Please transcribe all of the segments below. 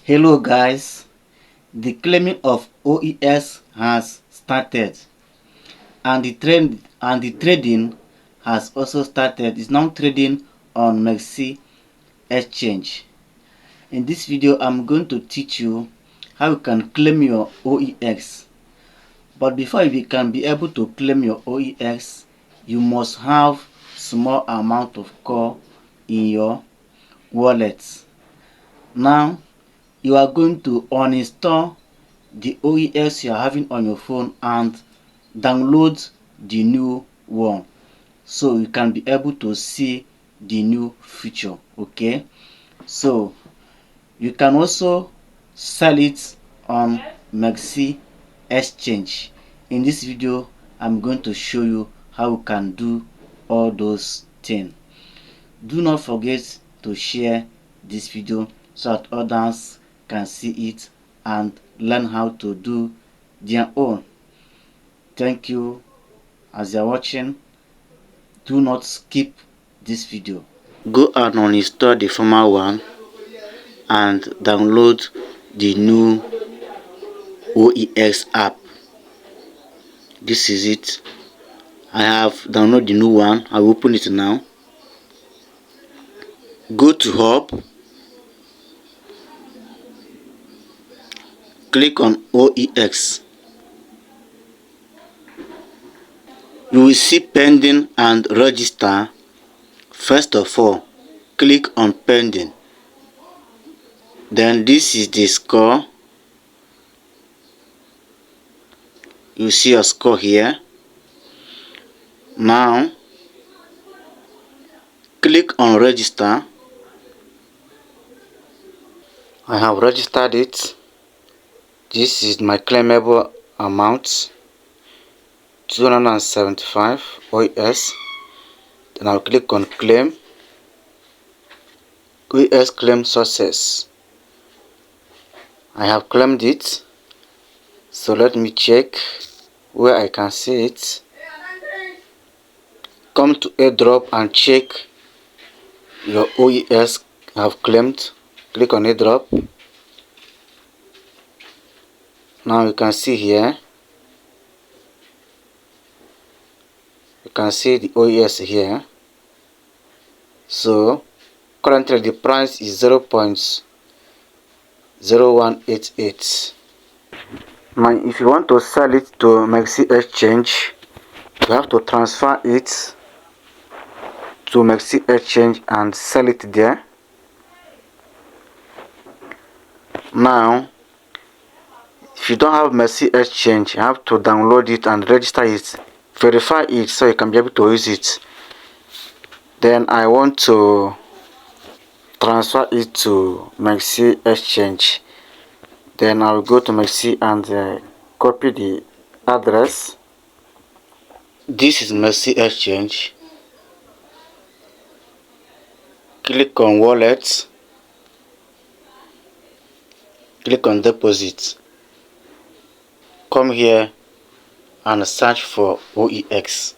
Hello guys, the claiming of OEX has started and the trading has also started. It's now trading on MEXC exchange. In this video I'm going to teach you how you can claim your OEX. But before you can be able to claim your OEX, you must have small amount of core in your wallet. Now you are going to uninstall the OEX you are having on your phone and download the new one so you can be able to see the new feature. Okay, so you can also sell it on MEXC exchange. In this video I'm going to show you how you can do all those things. Do not forget to share this video so that others can see it and learn how to do their own. Thank you as you are watching. Do not skip this video. Go and uninstall the former one and download the new OEX app. This is it. I have downloaded the new one. I will open it now. Go to Hub. Click on OEX. You will see pending and register. First of all, click on pending. Then this is the score. You see your score here. Now click on register. I have registered it. This is my claimable amount, 275 OEX. Then I'll click on claim. OEX claim success. I have claimed it. So let me check where I can see it. Come to Airdrop and check your OEX have claimed. Click on Airdrop. Now you can see here. You can see the OEX here. So currently the price is 0.0188. Now if you want to sell it to MEXC exchange, you have to transfer it to MEXC exchange and sell it there. Now if you don't have MEXC exchange, you have to download it and register it, verify it so you can be able to use it. Then I want to transfer it to MEXC exchange. Then I will go to MEXC and copy the address. This is MEXC exchange. Click on wallet. Click on deposit. Come here and search for OEX.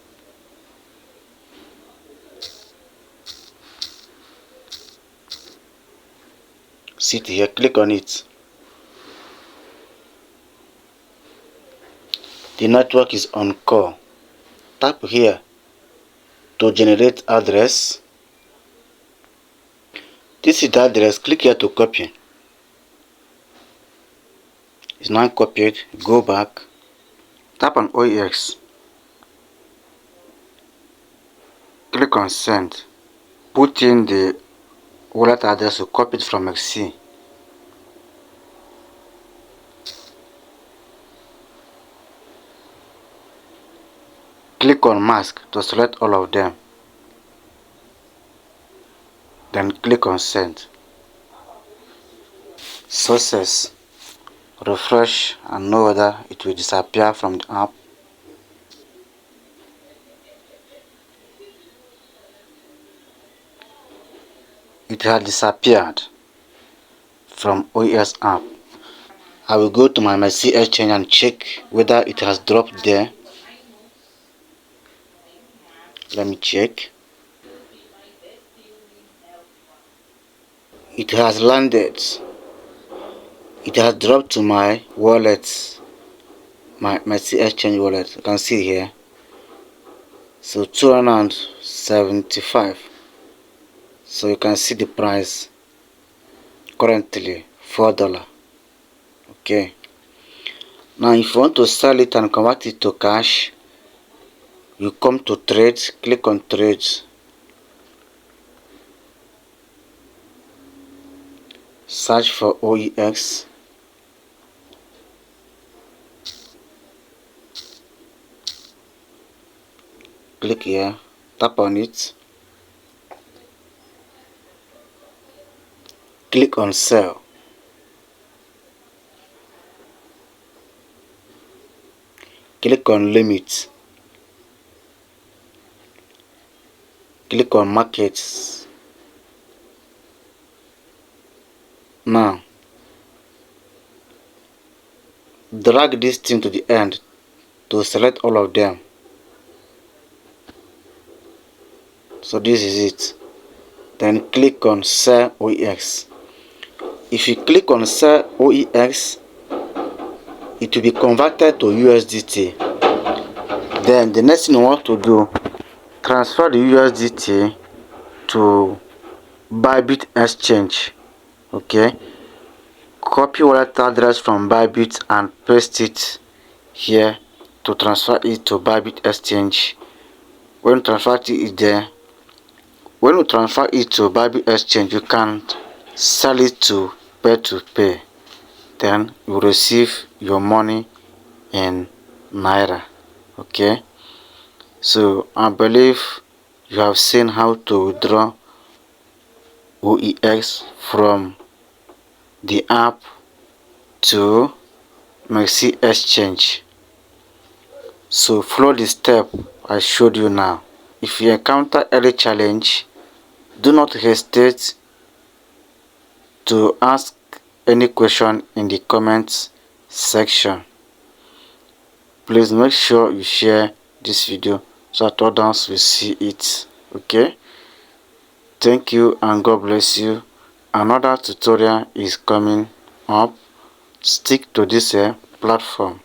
Sit here, click on it. The network is on call. Tap here to generate address. This is the address. Click here to copy. It's now copied. Go back. Tap on OEX. Click on send. Put in the wallet address you copied from MEXC. Click on mask to select all of them. Then click on send. Success. Refresh and know whether it will disappear from the app. It has disappeared from OEX app. I will go to my MEXC exchange and check whether it has dropped there. Let me check. It has landed. It has dropped to my wallet, my MEXC exchange wallet. You can see here. So 275. So you can see the price currently $4. Okay. Now if you want to sell it and convert it to cash, you come to trade, click on trades, search for OEX, click here, tap on it, click on sell, click on limit, click on markets. Now drag this thing to the end to select all of them. So this is it. Then click on sell OEX. If you click on sell OEX, it will be converted to USDT. Then the next thing you want to do, transfer the USDT to Bybit exchange. Okay, copy wallet address from Bybit and paste it here to transfer it to Bybit exchange. When you transfer it to Bybit exchange, you can sell it to pay. Then you receive your money in Naira. Okay, so I believe you have seen how to withdraw OEX from the app to MEXC exchange. So follow the step I showed you now. If you encounter any challenge, do not hesitate to ask any question in the comments section. Please make sure you share this video so that others will see it. Okay, thank you and God bless you. Another tutorial is coming up. Stick to this platform.